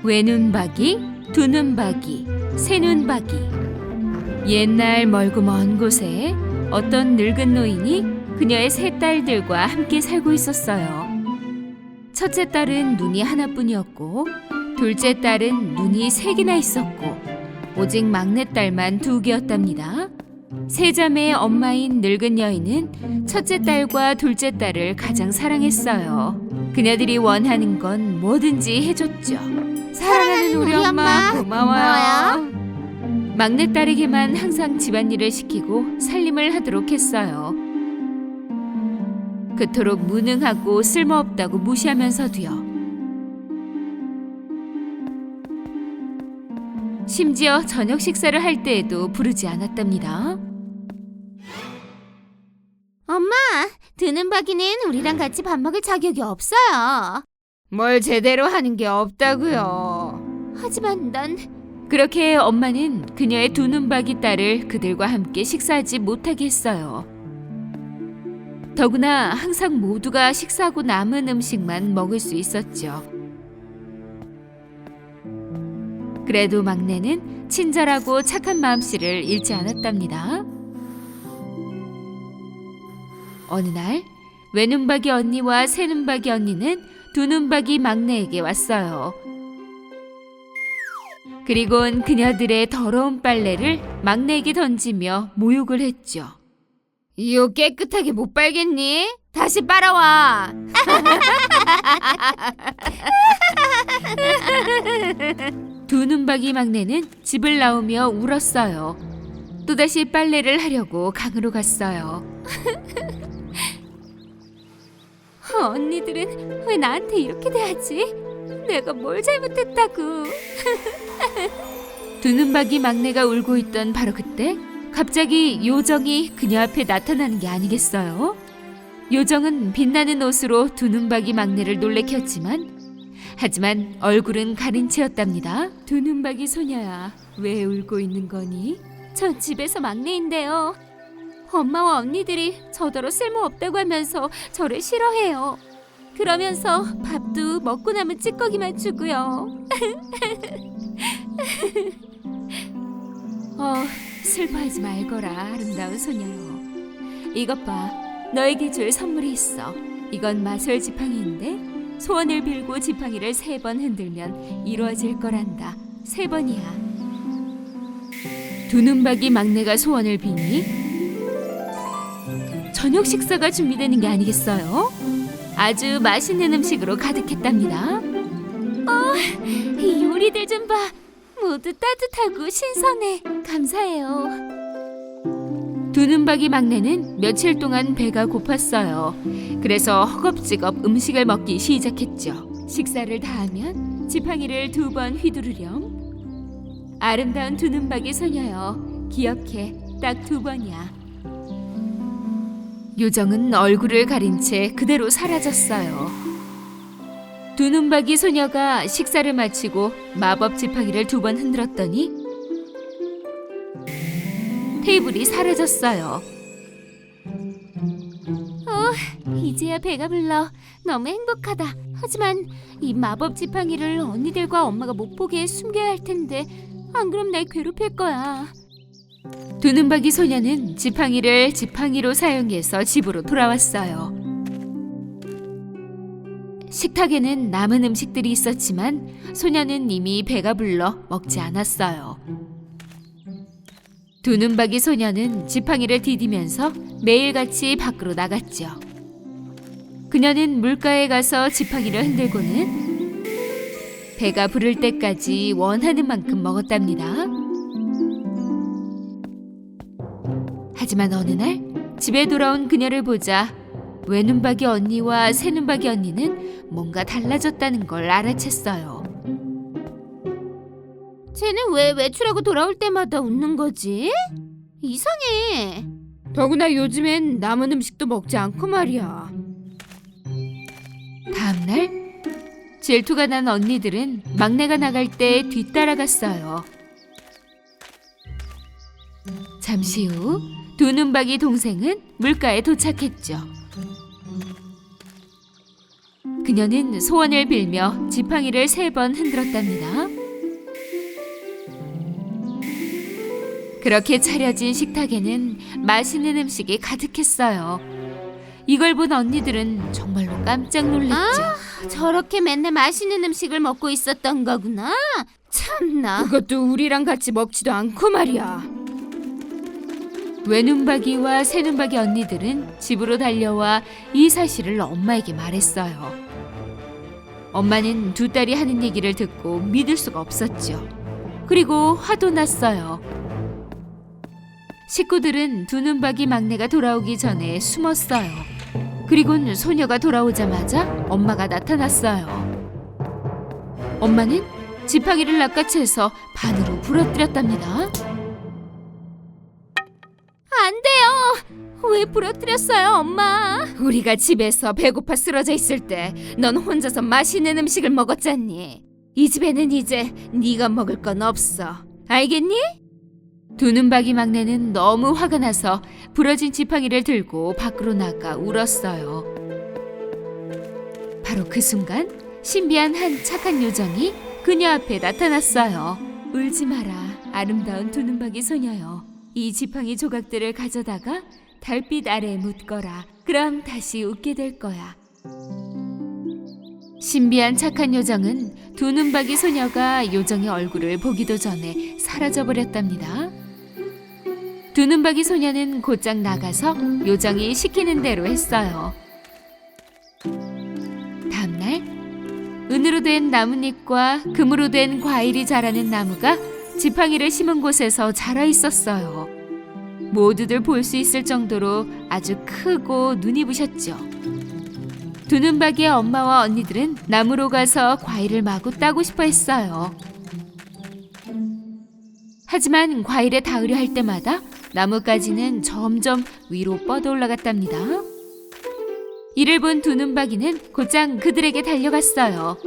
외눈박이, 두눈박이, 새눈박이. 옛날 멀고 먼 곳에 어떤 늙은 노인이 그녀의 세 딸들과 함께 살고 있었어요. 첫째 딸은 눈이 하나뿐이었고 둘째 딸은 눈이 세 개나 있었고 오직 막내딸만 두 개였답니다. 세 자매의 엄마인 늙은 여인은 첫째 딸과 둘째 딸을 가장 사랑했어요. 그녀들이 원하는 건 뭐든지 해줬죠. 사랑하는 우리 엄마 고마워요. 막내딸에게만 항상 집안일을 시키고 살림을 하도록 했어요. 그토록 무능하고 쓸모없다고 무시하면서도요. 심지어 저녁 식사를 할 때에도 부르지 않았답니다. 엄마, 두눈박이는 우리랑 같이 밥 먹을 자격이 없어요. 뭘 제대로 하는 게 없다고요. 하지만 난 그렇게 엄마는 그녀의 두눈박이 딸을 그들과 함께 식사하지 못하게 했어요. 더구나 항상 모두가 식사하고 남은 음식만 먹을 수 있었죠. 그래도 막내는 친절하고 착한 마음씨를 잃지 않았답니다. 어느 날 외눈박이 언니와 새눈박이 언니는 두눈박이 막내에게 왔어요. 그리곤 그녀들의 더러운 빨래를 막내에게 던지며 모욕을 했죠. 이거 깨끗하게 못 빨겠니? 다시 빨아와. 두눈박이 막내는 집을 나오며 울었어요. 또다시 빨래를 하려고 강으로 갔어요. 언니들은 왜 나한테 이렇게 대하지? 내가 뭘 잘못했다고. 두눈박이 막내가 울고 있던 바로 그때 갑자기 요정이 그녀 앞에 나타나는 게 아니겠어요? 요정은 빛나는 옷으로 두눈박이 막내를 놀래켰지만 하지만 얼굴은 가린 채였답니다. 두눈박이 소녀야, 왜 울고 있는 거니? 저 집에서 막내인데요. 엄마와 언니들이 저더러 쓸모없다고 하면서 저를 싫어해요. 그러면서 밥도 먹고 남은 찌꺼기만 주고요. 슬퍼하지 말거라, 아름다운 소녀요. 이것 봐, 너에게 줄 선물이 있어. 이건 마술 지팡이인데 소원을 빌고 지팡이를 3번 흔들면 이루어질 거란다. 3번이야. 두눈박이 막내가 소원을 비니 저녁 식사가 준비되는 게 아니겠어요? 아주 맛있는 음식으로 가득했답니다. 이 요리들 좀 봐. 모두 따뜻하고 신선해. 감사해요. 두눈박이 막내는 며칠 동안 배가 고팠어요. 그래서 허겁지겁 음식을 먹기 시작했죠. 식사를 다 하면 지팡이를 2번 휘두르렴. 아름다운 두눈박이 소녀여, 기억해, 딱 2번이야. 요정은 얼굴을 가린 채 그대로 사라졌어요. 두눈박이 소녀가 식사를 마치고 마법 지팡이를 2번 흔들었더니 테이블이 사라졌어요. 이제야 배가 불러. 너무 행복하다. 하지만 이 마법 지팡이를 언니들과 엄마가 못 보게 숨겨야 할 텐데 안 그럼 날 괴롭힐 거야. 두눈박이 소녀는 지팡이를 지팡이로 사용해서 집으로 돌아왔어요. 식탁에는 남은 음식들이 있었지만 소녀는 이미 배가 불러 먹지 않았어요. 두눈박이 소녀는 지팡이를 디디면서 매일같이 밖으로 나갔죠. 그녀는 물가에 가서 지팡이를 흔들고는 배가 부를 때까지 원하는 만큼 먹었답니다. 하지만 어느 날 집에 돌아온 그녀를 보자 외눈박이 언니와 새눈박이 언니는 뭔가 달라졌다는 걸 알아챘어요. 쟤는 왜 외출하고 돌아올 때마다 웃는 거지? 이상해. 더구나 요즘엔 남은 음식도 먹지 않고 말이야. 다음날 질투가 난 언니들은 막내가 나갈 때 뒤따라갔어요. 잠시 후 두눈박이 동생은 물가에 도착했죠. 그녀는 소원을 빌며 지팡이를 3번 흔들었답니다. 그렇게 차려진 식탁에는 맛있는 음식이 가득했어요. 이걸 본 언니들은 정말로 깜짝 놀랐죠. 저렇게 맨날 맛있는 음식을 먹고 있었던 거구나. 참나. 그것도 우리랑 같이 먹지도 않고 말이야. 외눈박이와 새눈박이 언니들은 집으로 달려와 이 사실을 엄마에게 말했어요. 엄마는 두 딸이 하는 얘기를 듣고 믿을 수가 없었죠. 그리고 화도 났어요. 식구들은 두눈박이 막내가 돌아오기 전에 숨었어요. 그리고는 소녀가 돌아오자마자 엄마가 나타났어요. 엄마는 지팡이를 낚아채서 반으로 부러뜨렸답니다. 안 돼요. 왜 부러뜨렸어요, 엄마? 우리가 집에서 배고파 쓰러져 있을 때 넌 혼자서 맛있는 음식을 먹었잖니. 이 집에는 이제 네가 먹을 건 없어. 알겠니? 두눈박이 막내는 너무 화가 나서 부러진 지팡이를 들고 밖으로 나가 울었어요. 바로 그 순간 신비한 한 착한 요정이 그녀 앞에 나타났어요. 울지 마라, 아름다운 두눈박이 소녀요. 이 지팡이 조각들을 가져다가 달빛 아래에 묻거라. 그럼 다시 웃게 될 거야. 신비한 착한 요정은 두눈박이 소녀가 요정의 얼굴을 보기도 전에 사라져버렸답니다. 두눈박이 소녀는 곧장 나가서 요정이 시키는 대로 했어요. 다음날 은으로 된 나뭇잎과 금으로 된 과일이 자라는 나무가 지팡이를 심은 곳에서 자라 있었어요. 모두들 볼 수 있을 정도로 아주 크고 눈이 부셨죠. 두눈박이의 엄마와 언니들은 나무로 가서 과일을 마구 따고 싶어 했어요. 하지만 과일에 닿으려 할 때마다 나뭇가지는 점점 위로 뻗어 올라갔답니다. 이를 본 두눈박이는 곧장 그들에게 달려갔어요.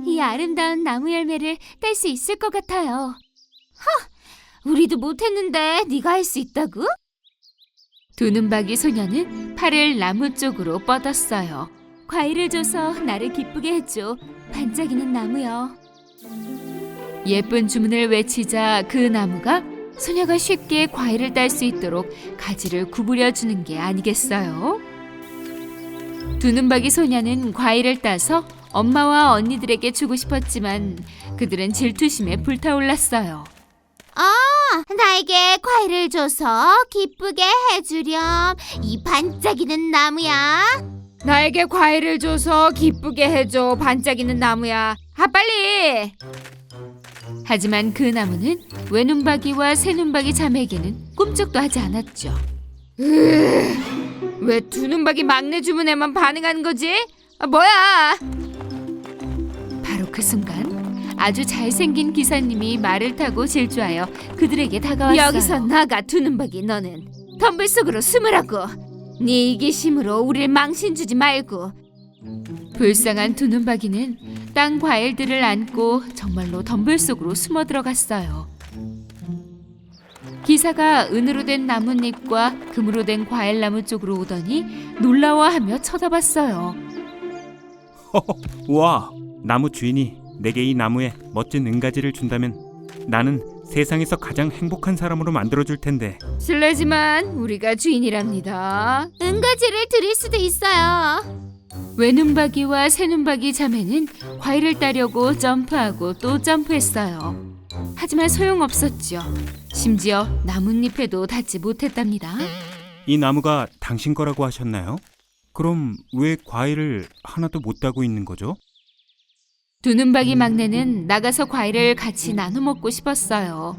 이 아름다운 나무 열매를 딸 수 있을 것 같아요. 우리도 못했는데 네가 할 수 있다고? 두눈박이 소녀는 팔을 나무 쪽으로 뻗었어요. 과일을 줘서 나를 기쁘게 해줘. 반짝이는 나무요. 예쁜 주문을 외치자 그 나무가 소녀가 쉽게 과일을 딸 수 있도록 가지를 구부려 주는 게 아니겠어요? 두눈박이 소녀는 과일을 따서 엄마와 언니들에게 주고 싶었지만 그들은 질투심에 불타올랐어요. 나에게 과일을 줘서 기쁘게 해주렴. 이 반짝이는 나무야. 나에게 과일을 줘서 기쁘게 해줘. 반짝이는 나무야. 빨리! 하지만 그 나무는 외눈박이와 새눈박이 자매에게는 꿈쩍도 하지 않았죠. 왜 두눈박이 막내 주문에만 반응하는 거지? 뭐야? 바로 그 순간 아주 잘생긴 기사님이 말을 타고 질주하여 그들에게 다가왔어요. 여기서 나가, 두눈박이. 너는 덤불 속으로 숨으라고. 네 이기심으로 우릴 망신 주지 말고. 불쌍한 두눈박이는 땅 과일들을 안고 정말로 덤불 속으로 숨어 들어갔어요. 기사가 은으로 된 나뭇잎과 금으로 된 과일나무 쪽으로 오더니 놀라워하며 쳐다봤어요. 와, 나무 주인이 내게 이 나무에 멋진 은가지를 준다면 나는 세상에서 가장 행복한 사람으로 만들어줄 텐데. 실례지만 우리가 주인이랍니다. 은가지를 드릴 수도 있어요. 외눈박이와 새눈박이 자매는 과일을 따려고 점프하고 또 점프했어요. 하지만 소용없었죠. 심지어 나뭇잎에도 닿지 못했답니다. 이 나무가 당신 거라고 하셨나요? 그럼 왜 과일을 하나도 못 따고 있는 거죠? 두눈박이 막내는 나가서 과일을 같이 나눠 먹고 싶었어요.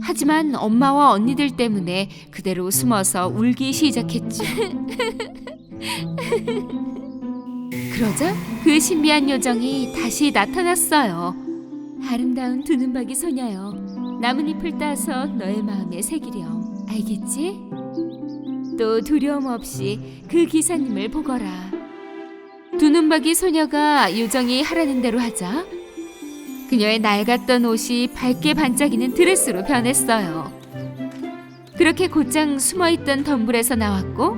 하지만 엄마와 언니들 때문에 그대로 숨어서 울기 시작했죠. 그러자 그 신비한 요정이 다시 나타났어요. 아름다운 두눈박이 소녀요. 나뭇잎을 따서 너의 마음에 새기렴. 알겠지? 또 두려움 없이 그 기사님을 보거라. 두눈박이 소녀가 요정이 하라는 대로 하자 그녀의 낡았던 옷이 밝게 반짝이는 드레스로 변했어요. 그렇게 곧장 숨어있던 덤불에서 나왔고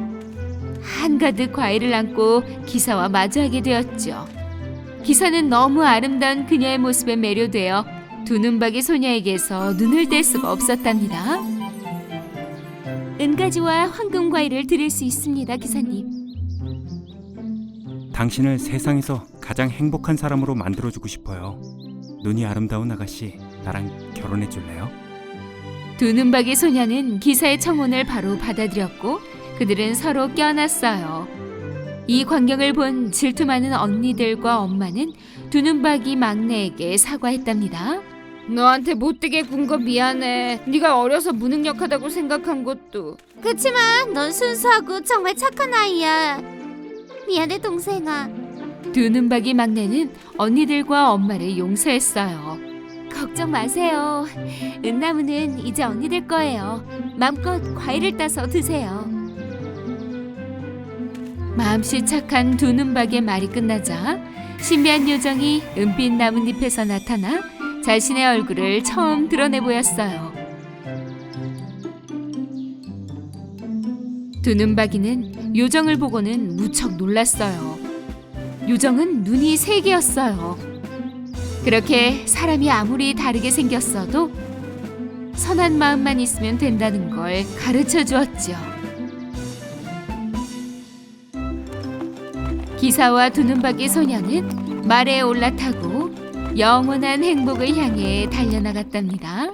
한가득 과일을 안고 기사와 마주하게 되었죠. 기사는 너무 아름다운 그녀의 모습에 매료되어 두 눈박이 소녀에게서 눈을 뗄 수가 없었답니다. 은가지와 황금 과일을 드릴 수 있습니다, 기사님. 당신을 세상에서 가장 행복한 사람으로 만들어주고 싶어요. 눈이 아름다운 아가씨, 나랑 결혼해 줄래요? 두 눈박이 소녀는 기사의 청혼을 바로 받아들였고 그들은 서로 껴안았어요. 이 광경을 본 질투 많은 언니들과 엄마는 두 눈박이 막내에게 사과했답니다. 너한테 못되게 군 거 미안해. 네가 어려서 무능력하다고 생각한 것도. 그치만 넌 순수하고 정말 착한 아이야. 미안해, 동생아. 두 눈박이 막내는 언니들과 엄마를 용서했어요. 걱정 마세요. 은나무는 이제 언니들 거예요. 마음껏 과일을 따서 드세요. 마음씨 착한 두 눈박이의 말이 끝나자 신비한 요정이 은빛 나뭇잎에서 나타나 자신의 얼굴을 처음 드러내 보였어요. 두 눈박이는 요정을 보고는 무척 놀랐어요. 요정은 눈이 세 개였어요. 그렇게 사람이 아무리 다르게 생겼어도 선한 마음만 있으면 된다는 걸 가르쳐 주었죠. 기사와 두 눈박이 소녀는 말에 올라타고 영원한 행복을 향해 달려나갔답니다.